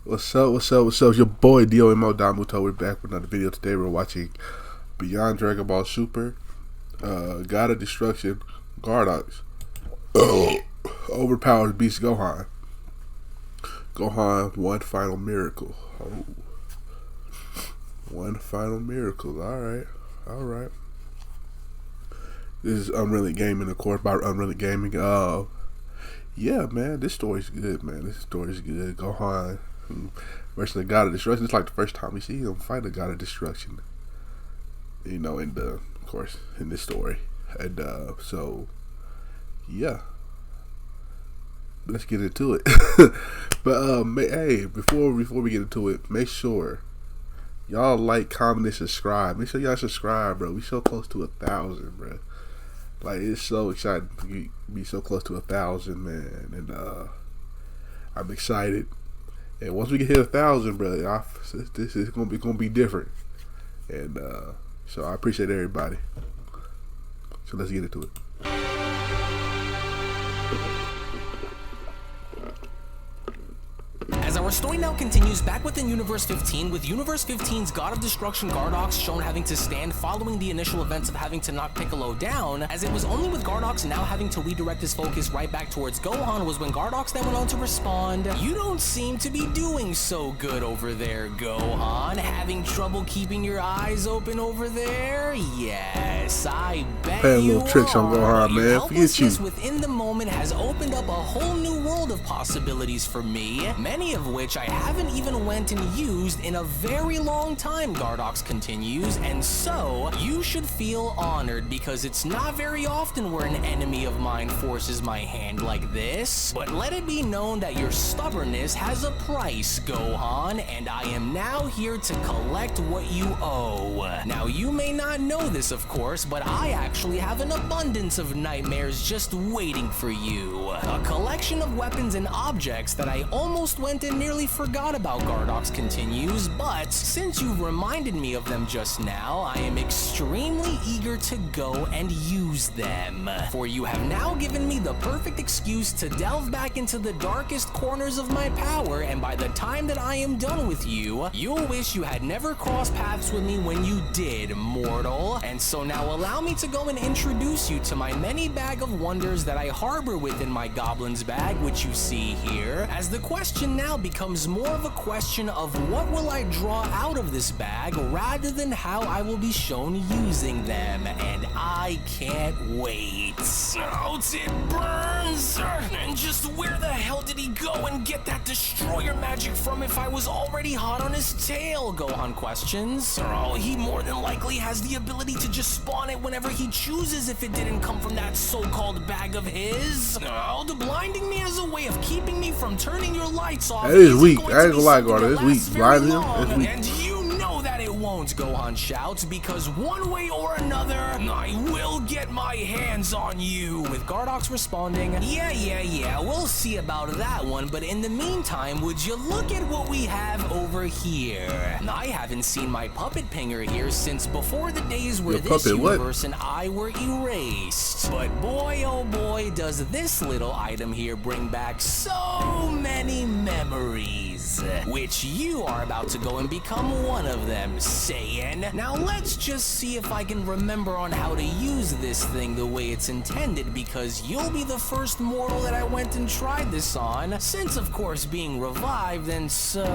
What's up? What's up? What's up? It's your boy Domuto. Domuto. We're back with another video. Today we're watching Beyond Dragon Ball Super, God of Destruction, Gardox Overpowers beats Gohan. Gohan, one final miracle. Oh. One final miracle. Alright. Alright. This is UnrealEntGaming, of course, by UnrealEntGaming. Yeah, man, this story's good, man. This story's good. Gohan versus the God of Destruction. It's like the first time we see him fight the God of Destruction. You know, of course, in this story. And so yeah. Let's get into it. But hey, before we get into it, make sure y'all like, comment, and subscribe. Make sure y'all subscribe, bro. We so close to 1,000, bro. Like, it's so exciting to be so close to 1,000, man. And I'm excited. And once we get hit 1,000, bro, this is gonna be different. And so I appreciate everybody. So let's get into it. As our story now continues back within Universe 15, with Universe 15's God of Destruction Gardox shown having to stand following the initial events of having to knock Piccolo down, as it was only with Gardox now having to redirect his focus right back towards Gohan was when Gardox then went on to respond, "You don't seem to be doing so good over there, Gohan. Having trouble keeping your eyes open over there? Yes, I bet Playing you little tricks on Gohan, Your man. Forget you. helplessness within the moment has opened up a whole new world of possibilities for me, many of which I haven't even went and used in a very long time," Gardox continues, "and so you should feel honored because it's not very often where an enemy of mine forces my hand like this. But let it be known that your stubbornness has a price, Gohan, and I am now here to collect what you owe. Now you may not know this, of course, but I actually have an abundance of nightmares just waiting for you. A collection of weapons and objects that I almost went and nearly forgot about," Gardox continues, "but since you reminded me of them just now, I am extremely eager to go and use them. For you have now given me the perfect excuse to delve back into the darkest corners of my power, and by the time that I am done with you, you'll wish you had never crossed paths with me when you did, mortal. And so now allow me to go and introduce you to my many bag of wonders that I harbor within my goblin's bag, which you see here, as the question now becomes more of a question of what will I draw out of this bag rather than how I will be shown using them, and I can't wait." "Ouch, it burns! And just where the hell did he go and get that destroyer magic from if I was already hot on his tail?" Gohan questions. "Oh, he more than likely has the ability to just spawn it whenever he chooses if it didn't come from that so-called bag of his. Oh, the blinding me as a way of keeping me from turning your lights off. That is weak. I ain't gonna lie, Gardo. It's weak. Blinding him? That's weak. And you know that it won't," Gohan shouts, "because one way or another, I will get my hands on you," with Gardox responding, Yeah, we'll see about that one, but in the meantime, would you look at what we have over here? I haven't seen my puppet pinger here since before the days where this universe and I were erased. But boy, oh boy, does this little item here bring back so many memories, which you are about to go and become one of them, Saiyan. Now let's just see if I can remember on how to use this thing the way it's intended, because you'll be the first mortal that I went and tried this on, since of course being revived, and so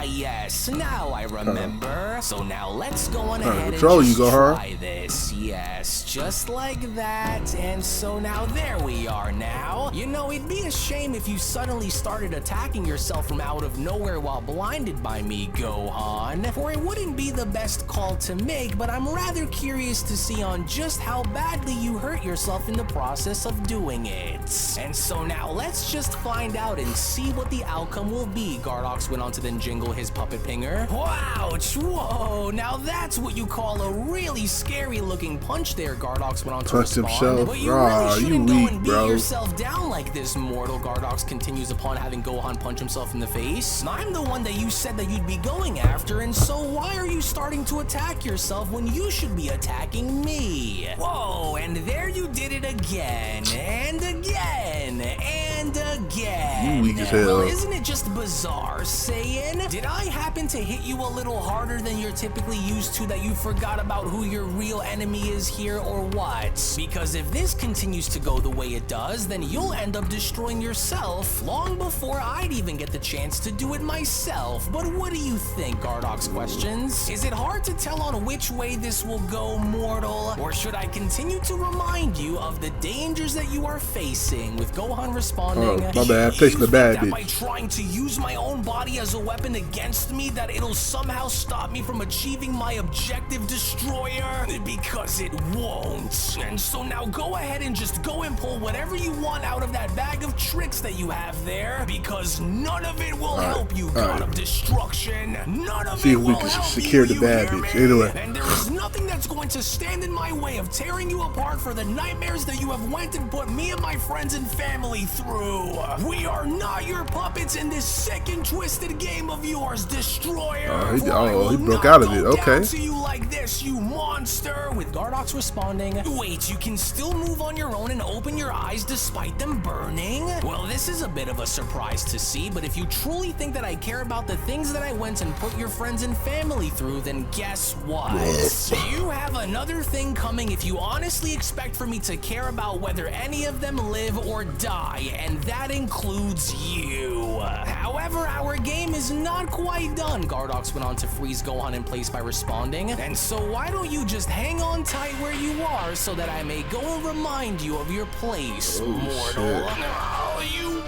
yes, now I remember. So now let's go on ahead and just try this. Yes, just like that. And so now there we are now. You know, it'd be a shame if you suddenly started attacking yourself from out of nowhere while blinded by me, Gohan, for it wouldn't be the best call to make, but I'm rather curious to see on just how badly you hurt yourself in the process of doing it. And so now let's just find out and see what the outcome will be," Gardox went on to then jingle mortal his puppet pinger. Ouch! Whoa! Now that's what you call a really scary looking punch there, Gardox went on to Punched respond. himself. But you really shouldn't go and beat bro. yourself down like this, mortal, Gardox continues upon having Gohan punch himself in the face. I'm the one that you said that you'd be going after, and so why are you starting to attack yourself when you should be attacking me? Whoa, and there you did it again, and again, and again. You weak as hell. Well, isn't it just bizarre, Saiyan? Did I happen to hit you a little harder than you're typically used to that you forgot about who your real enemy is here, or what? Because if this continues to go the way it does, then you'll end up destroying yourself long before I'd even get the chance to do it myself. But what do you think, Gardox questions? Is it hard to tell on which way this will go, mortal? Or should I continue to remind you of the dangers that you are facing? With Gohan responding, oh, my bad, I'm taking the bad that bitch. by trying to use my own body as a weapon against me, that it'll somehow stop me from achieving my objective, destroyer? Because it won't. And so now go ahead and just go and pull whatever you want out of that bag of tricks that you have there, because none of it will help you, God of Destruction. None of See it if we will can help secure you, the bad hear bitch. me? Anyway. And there is nothing that's going to stand in my way of tearing you apart for the nightmares that you have went and put me and my friends and family through. We are not your puppets in this sick and twisted game of yours, Destroyer. He broke out of it. Okay. To you like this, you monster. With Gardox responding, wait, you can still move on your own and open your eyes despite them burning? Well, this is a bit of a surprise to see, but if you truly think that I care about the things that I went and put your friends and family through, then guess what? You have another thing coming if you honestly expect for me to care about whether any of them live or die, and that includes you. However, our game is not quite done, Gardox went on to freeze Gohan in place by responding, and so why don't you just hang on tight where you are so that I may go and remind you of your place, mortal. No, you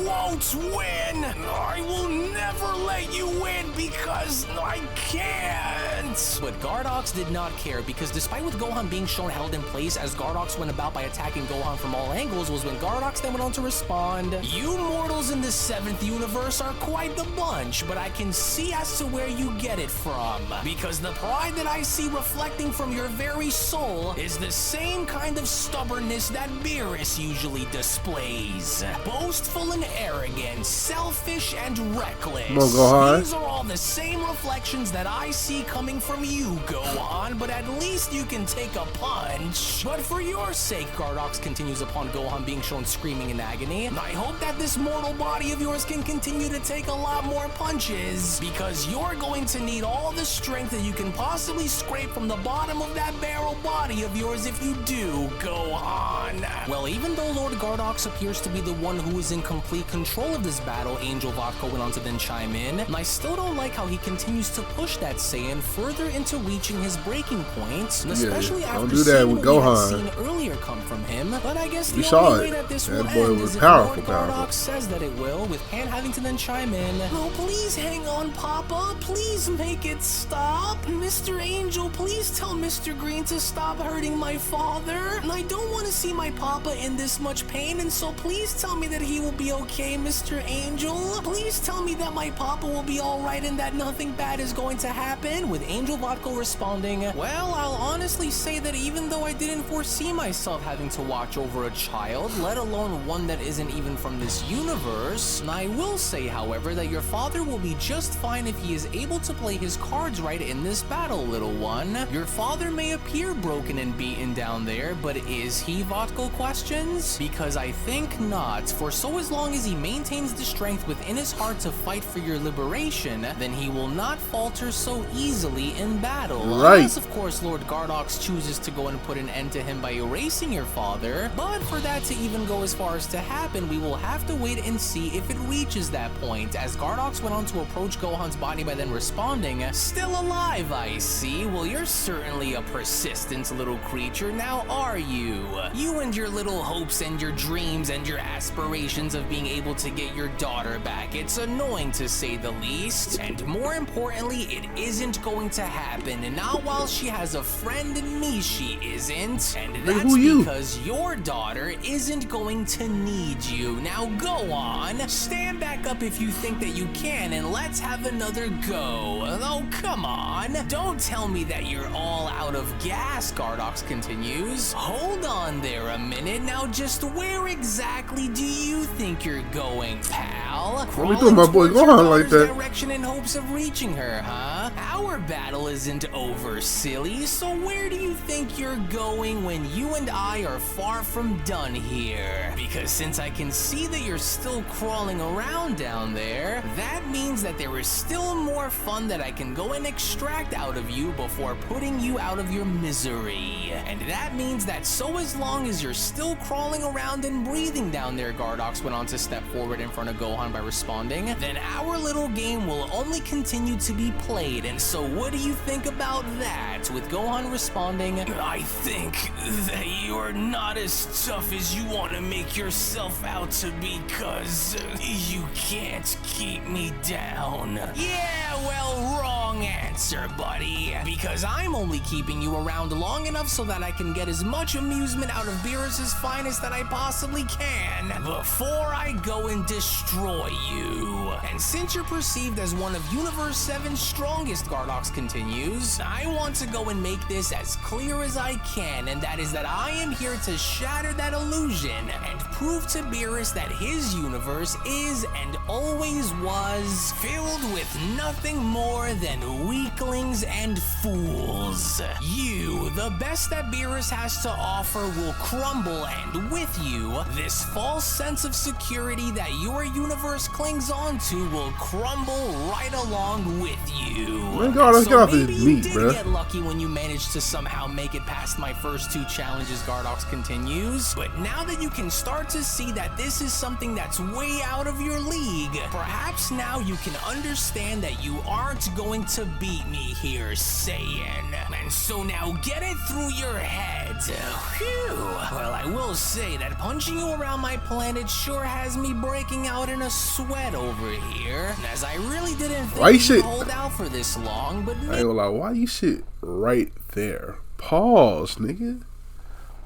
won't win. I will never let you win because I can't. But Gardox did not care, because despite with Gohan being shown held in place as Gardox went about by attacking Gohan from all angles, was when Gardox then went on to respond, you mortals in the 7th universe are quite the bunch, but I can see as to where you get it from. Because the pride that I see reflecting from your very soul is the same kind of stubbornness that Beerus usually displays. Boastful and arrogant, selfish and reckless. Come on, Gohan. These are all the same reflections that I see coming from you, Gohan, but at least you can take a punch. But for your sake, Gardox continues upon Gohan being shown screaming in agony, I hope that this mortal body of yours can continue to take a lot more punches, because you're going to need all the strength that you can possibly scrape from the bottom of that barrel body of yours if you do, Gohan. Well, even though Lord Gardox appears to be the one who is in complete control of this battle, Angel Vodka went on to then chime in, and I still don't like how he continues to push that Saiyan further into reaching his breaking point, especially after don't do that seeing with what we had Gohan. seen earlier come from him. But I guess We the saw only way it. that this That will boy end was is if powerful, Lord powerful. Gardox says that it will, with Pan having to then chime in, oh, please hang on, Papa. Please make it stop. Mr. Angel, please tell Mr. Green to stop hurting my father. And I don't want to see my Papa in this much pain, and so please tell me that he will be okay, Mr. Angel. Please tell me that my Papa will be alright and that nothing bad is going to happen. With Angel Vodka responding, well, I'll honestly say that even though I didn't foresee myself having to watch over a child, let alone one that isn't even from this universe, I will say, however, that your father will be just fine if he is able to play his cards right in this battle, little one. Your father may appear broken and beaten down there, but is he, Vodka questions? Because I think not, for so as long as he maintains the strength within his heart to fight for your liberation, then he will not falter so easily in battle. Right. Unless, of course, Lord Gardox chooses to go and put an end to him by erasing your father, but for that to even go as far as to happen, we will have to wait and see if it reaches that point, as Gardox went on to approach Gohan's body by then responding, still alive, I see. Well, you're certainly a persistent little creature, now are you? You and your little hopes and your dreams and your aspirations of being able to get your daughter back. It's annoying to say the least. And more importantly, it isn't going to happen. And not while she has a friend in me, she isn't. And that's because your daughter isn't going to need you. Now go on. Stand back up if you think that you can, and let's have another go. Oh, come on. Don't tell me that you're all out of gas, Gardox continues. Hold on there a minute. Now just where exactly do you think you're going, pal? What are we doing, my boy Gohan like that? Direction in hopes of reaching her, huh? Our battle isn't over, silly. So where do you think you're going when you and I are far from done here? Because since I can see that you're still crawling around down there, that means that there is still more fun that I can go and extract out of you before putting you out of your misery. And that means that so as long as you're still crawling around and breathing down there, Gardox went on to step forward in front of Gohan by responding, then our little game will only continue to be played. And so what do you think about that? With Gohan responding, I think that you're not as tough as you want to make yourself out to be, cause you can't keep me down. Yeah, well, wrong answer, buddy. Because I'm only keeping you around long enough so that I can get as much amusement out of Beerus's finest that I possibly can before I go and destroy you. And since you're perceived as one of Universe 7's strongest, Gardox continues, I want to go and make this as clear as I can, and that is that I am here to shatter that illusion and prove to Beerus that his universe is and always was filled with nothing more than weaklings and fools. You, the best that Beerus has to offer, will crumble, and with you, this false sense of security that your universe clings on to will crumble right along with you. Man, God, let's get off his meat, bro. You did get lucky when you managed to somehow make it past my first two challenges, Gardox continues, but now that you can start to see that this is something that's way out of your league, perhaps now you can understand that you aren't going to beat me here, Saiyan. And so now get it through your head. Phew. Well, I will say that punching you around my planet sure has me breaking out in a sweat over here, as I really didn't think you'd hold out for this long, but... I ain't gonna lie, why you sit right there? Pause, nigga.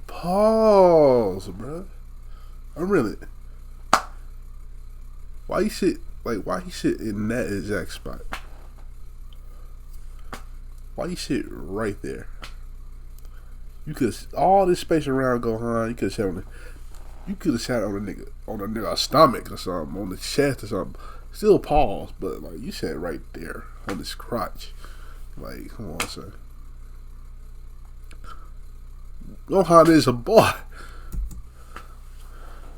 Pause, bro. I'm really... Why you sit in that exact spot? Why you sit right there? You could all this space around Gohan. You could sat on a nigga's stomach or something, on the chest or something. Still pause, but like you sat right there on his crotch. Like, come on, son. Gohan is a boy.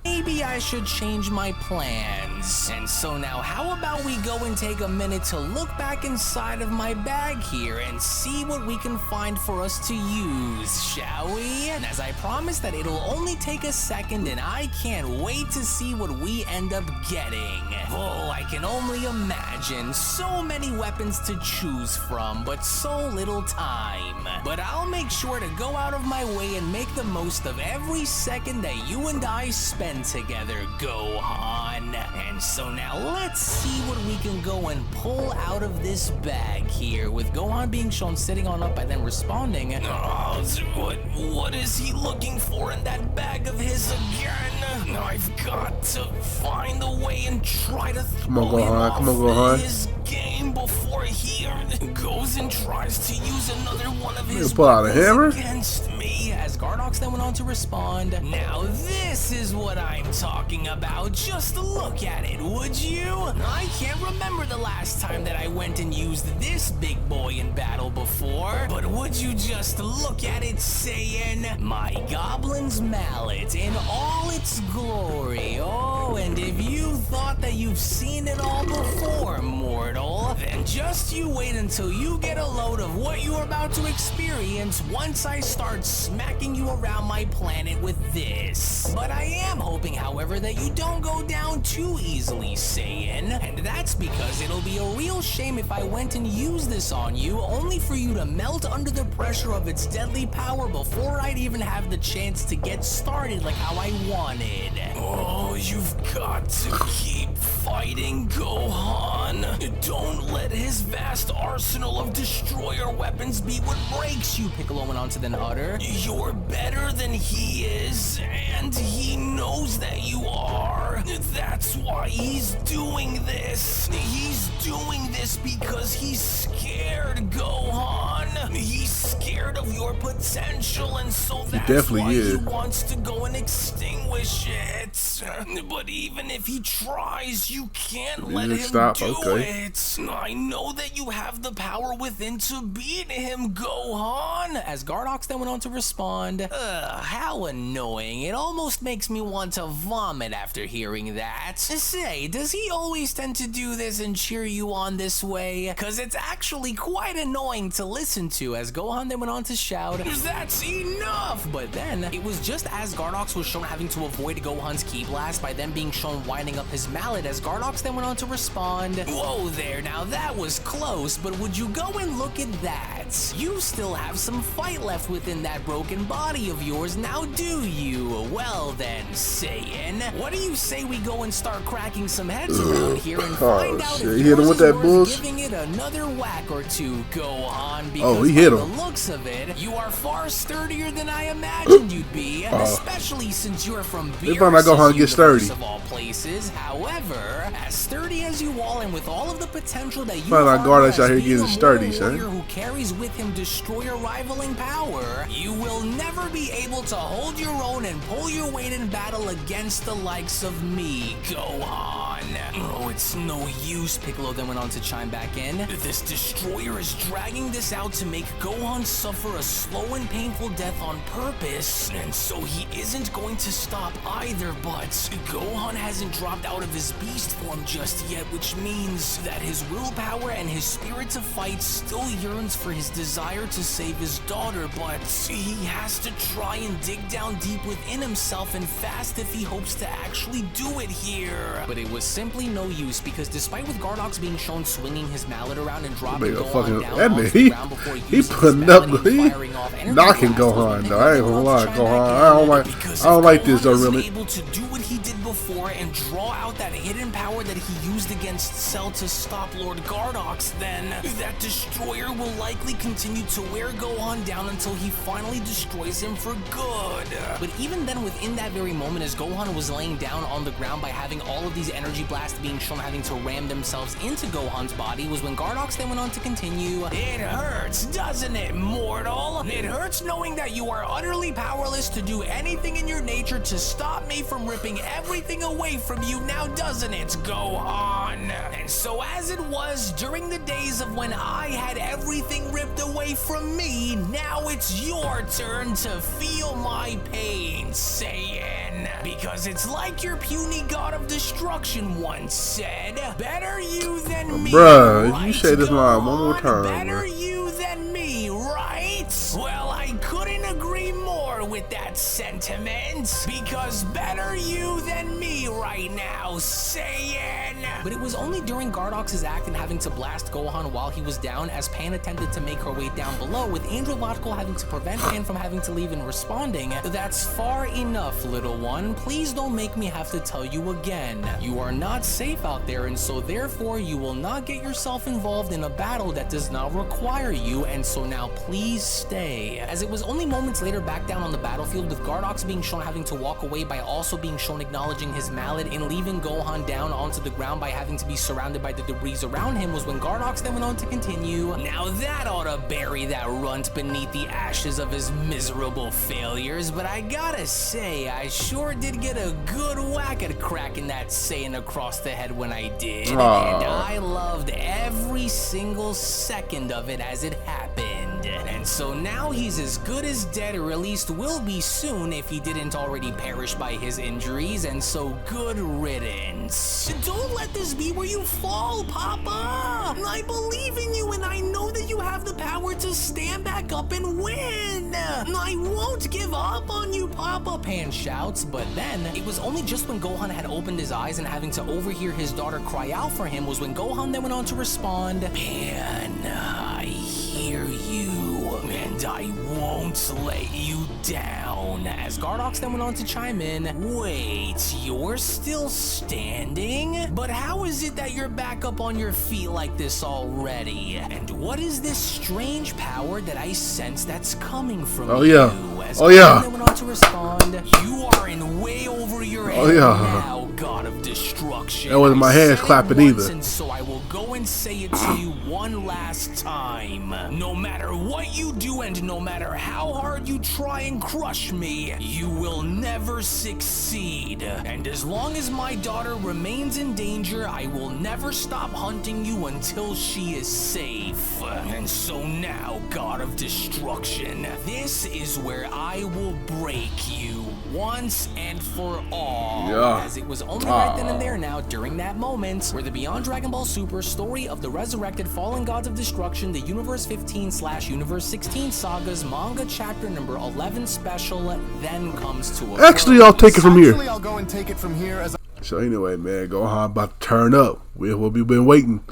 Maybe I should change my plans. And so now how about we go and take a minute to look back inside of my bag here and see what we can find for us to use, shall we? And as I promised that it'll only take a second, and I can't wait to see what we end up getting. Oh, I can only imagine. So many weapons to choose from, but so little time. But I'll make sure to go out of my way and make the most of every second that you and I spend together, Gohan. And so now let's see what we can go and pull out of this bag here, with Gohan being shown sitting on up and then responding, what is he looking for in that bag of his again? I've got to find a way and try to throw him off his game before he goes and tries to use another one of his weapons against me. As Gardox then went on to respond, now this is what I'm talking about. Just look at it, would you? I can't remember the last time that I went and used this big boy in battle before, but would you just look at it, Saiyan? My Goblin's Mallet in all its glory. Oh, and if you thought that you've seen it all before, mortal, then Just you wait until you get a load of what you're about to experience once I start smacking you around my planet with this. But I am hoping, however, that you don't go down too easily, Saiyan. And that's because it'll be a real shame if I went and used this on you, only for you to melt under the pressure of its deadly power before I'd even have the chance to get started like how I wanted. Oh, you've got to keep fighting, Gohan. Don't let his vast arsenal of destroyer weapons be what breaks you, Piccolo went on to then utter. You're better than he is, and he knows that you are. That's why he's doing this. He's doing this because he's scared, Gohan. He's scared of your potential, and so that's why he wants to go and extinguish it. But even if he tries, you can't let him do it. I know that you have the power within to beat him, Gohan. As Gardox then went on to respond, how annoying. It almost makes me want to vomit after hearing that. Say, does he always tend to do this and cheer you on this way? Cause it's actually quite annoying to listen to. As Gohan then went on to shout, that's enough! But then, it was just as Gardox was shown having to avoid Gohan's ki blast by then being shown winding up his mallet, as Gardox then went on to respond, whoa there, now that was close, but would you go and look at that? You still have some fight left within that broken body of yours, now do you? Well then, Saiyan, what do you say we go and start cracking some heads around here and find out if yours is worth giving it another whack or two, Gohan, because by the looks of it, you are far sturdier than I imagined you'd be, especially since you're from Beerus' of all places. However, as sturdy as you are and with all of the potential that you are as being a warrior who carries with him destroyer rivaling power, you will never be able to hold your own and pull your weight in battle against the likes of me, Gohan. Oh, it's no use, Piccolo then went on to chime back in. This destroyer is dragging this out to make Gohan suffer a slow and painful death on purpose, and so he isn't going to stop either, but Gohan hasn't dropped out of his beast form just yet, which means that his willpower and his spirit to fight still yearns for his desire to save his daughter, but he has to try and dig down deep within himself and fast if he hopes to actually do it here. But it was simply no use, because despite with Gardox being shown swinging his mallet around and dropping Gohan down onto the ground before he putting up, knocking Gohan though. I ain't gonna lie, Gohan. I don't like this really. Able to do what he did before and draw out that hidden power that he used against Cell to stop Lord Gardox, then that destroyer will likely continue to wear Gohan down until he finally destroys him for good. But even then, within that very moment, as Gohan was laying down on the ground by having all of these energy blasts being shown having to ram themselves into Gohan's body, was when Gardox then went on to continue, it hurts, doesn't it, mortal? It hurts knowing that you are utterly powerless to do anything in your nature to stop me from ripping everything away from you, now doesn't it, Gohan? And so as it was during the days of when I had everything ripped away from me, now it's your turn to feel my pain, Saiyan. Because it's like your puny god of destruction once said, better you than me, bruh, right, you say this line one more time, better you than me, right? Well, I couldn't agree more with that sentiment, because better you than me right now, Saiyan. But it was only during Gardox's act and having to blast Gohan while he was down, as Pan attempted to make her way down below, with Andrological having to prevent Pan from having to leave and responding, that's far enough, little one. Please don't make me have to tell you again. You are not safe out there, and so therefore you will not get yourself involved in a battle that does not require you, and so now please stay. As it was only moments later back down on the battlefield, with Gardox being shown having to walk away by also being shown acknowledging his mallet and leaving Gohan down onto the ground by having to be surrounded by the debris around him, was when Gardox then went on to continue, now that ought to bury that runt beneath the ashes of his miserable failures, but I gotta say, I sure did get a good whack at cracking that Saiyan across the head when I did, and I loved every single second of it as it happened. And so now he's as good as dead, or at least will be soon if he didn't already perish by his injuries, and so good riddance. Don't let this be where you fall, Papa! I believe in you, and I know that you have the power to stand back up and win. I won't give up on you, Papa, Pan shouts. But then, it was only just when Gohan had opened his eyes and having to overhear his daughter cry out for him was when Gohan then went on to respond, Pan, I hear you, and I won't let you down. As Gardox then went on to chime in, wait, you're still standing? But how is it that you're back up on your feet like this already? And what is this strange power that I sense that's coming from you? As Gardox then went on to respond, you are in way over your head now, God of Destruction. That wasn't my hands clapping either. And so I will go and say it to you one last time. No matter what you do and no matter how hard you try and crush me, you will never succeed. And as long as my daughter remains in danger, I will never stop hunting you until she is safe. And so now, God of Destruction, this is where I will break you once and for all. As it was only right then and there now, during that moment, where the Beyond Dragon Ball Super story of the resurrected fallen gods of destruction, the Universe 15/Universe 16 sagas manga chapter number 11 special then comes to a Actually, I'll take it from here. I'll go and take it from here as So anyway, man, Gohan about to turn up. What we've been waiting.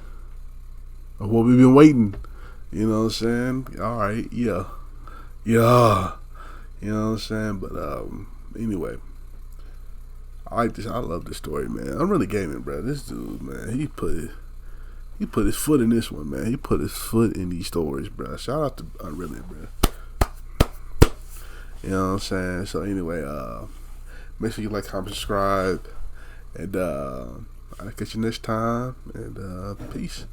You know what I'm saying? All right, yeah. You know what I'm saying? But anyway, I like this. I love this story, man. I'm really gaming, bro. This dude, man, he put his foot in this one, man. He put his foot in these stories, bro. Shout out to Unreal, bro. You know what I'm saying? So anyway, make sure you like, comment, subscribe, and I'll catch you next time. And peace.